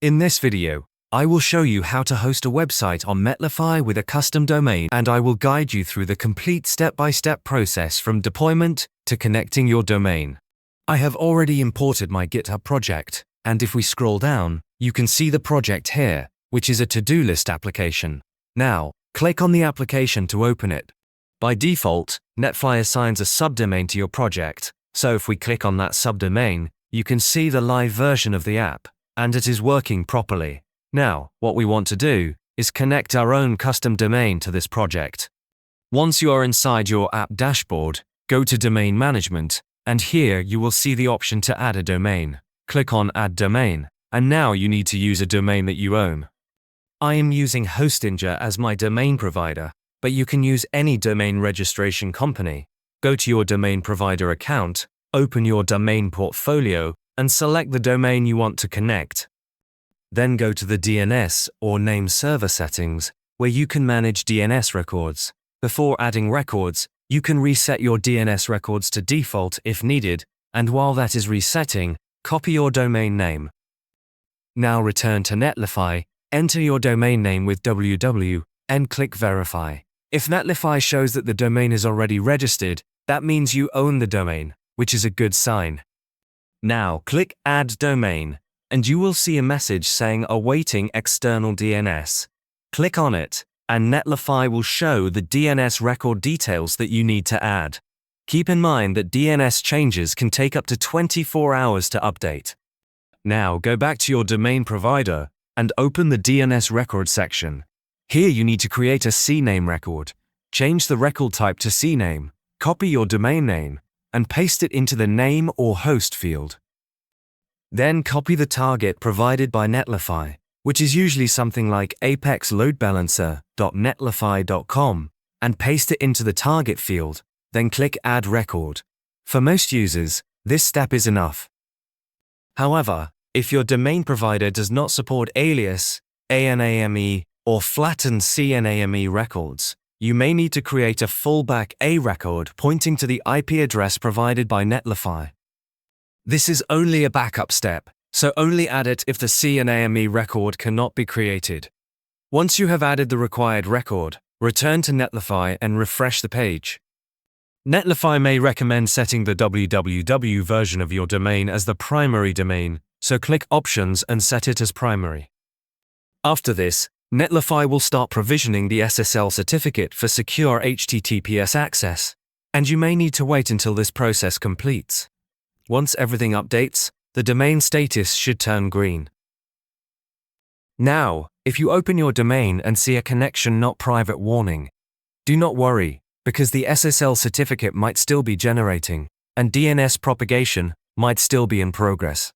In this video, I will show you how to host a website on Netlify with a custom domain, and I will guide you through the complete step-by-step process from deployment to connecting your domain. I have already imported my GitHub project, and if we scroll down, you can see the project here, which is a to-do list application. Now, click on the application to open it. By default, Netlify assigns a subdomain to your project, so if we click on that subdomain, you can see the live version of the app, and it is working properly. Now, what we want to do is connect our own custom domain to this project. Once you are inside your app dashboard, go to Domain Management, and here you will see the option to add a domain. Click on Add Domain, and now you need to use a domain that you own. I am using Hostinger as my domain provider, but you can use any domain registration company. Go to your domain provider account, open your domain portfolio, and select the domain you want to connect. Then go to the DNS or name server settings, where you can manage DNS records. Before adding records, you can reset your DNS records to default if needed, and while that is resetting, copy your domain name. Now return to Netlify, enter your domain name with www, and click Verify. If Netlify shows that the domain is already registered, that means you own the domain, which is a good sign. Now click Add Domain, and you will see a message saying Awaiting External DNS. Click on it, and Netlify will show the DNS record details that you need to add. Keep in mind that DNS changes can take up to 24 hours to update. Now go back to your domain provider and open the DNS record section. Here you need to create a CNAME record. Change the record type to CNAME, copy your domain name, and paste it into the name or host field. Then copy the target provided by Netlify, which is usually something like apexloadbalancer.netlify.com, and paste it into the target field, then click Add Record. For most users, this step is enough. However, if your domain provider does not support alias, ANAME, or flattened CNAME records, you may need to create a fallback A record pointing to the IP address provided by Netlify. This is only a backup step, so only add it if the CNAME record cannot be created. Once you have added the required record, return to Netlify and refresh the page. Netlify may recommend setting the www version of your domain as the primary domain, so click Options and set it as primary. After this, Netlify will start provisioning the SSL certificate for secure HTTPS access, and you may need to wait until this process completes. Once everything updates, the domain status should turn green. Now, if you open your domain and see a connection not private warning, do not worry, because the SSL certificate might still be generating, and DNS propagation might still be in progress.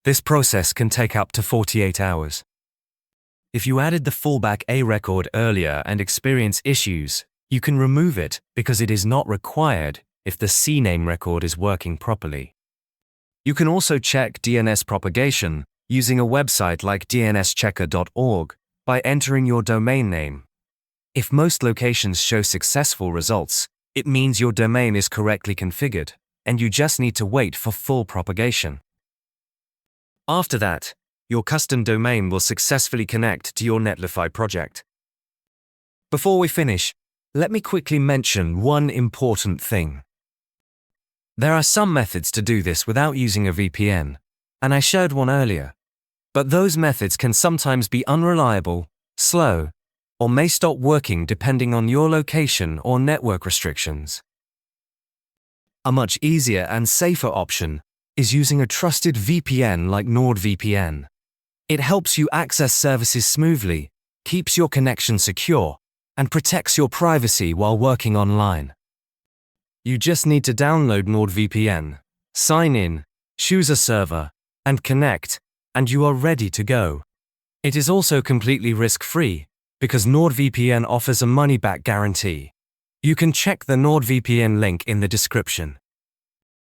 This process can take up to 48 hours. If you added the fallback A record earlier and experience issues, you can remove it because it is not required if the CNAME record is working properly. You can also check DNS propagation using a website like dnschecker.org by entering your domain name. If most locations show successful results, it means your domain is correctly configured, and you just need to wait for full propagation. After that, your custom domain will successfully connect to your Netlify project. Before we finish, let me quickly mention one important thing. There are some methods to do this without using a VPN, and I showed one earlier, but those methods can sometimes be unreliable, slow, or may stop working depending on your location or network restrictions. A much easier and safer option is using a trusted VPN like NordVPN. It helps you access services smoothly, keeps your connection secure, and protects your privacy while working online. You just need to download NordVPN, sign in, choose a server, and connect, and you are ready to go. It is also completely risk-free, because NordVPN offers a money-back guarantee. You can check the NordVPN link in the description.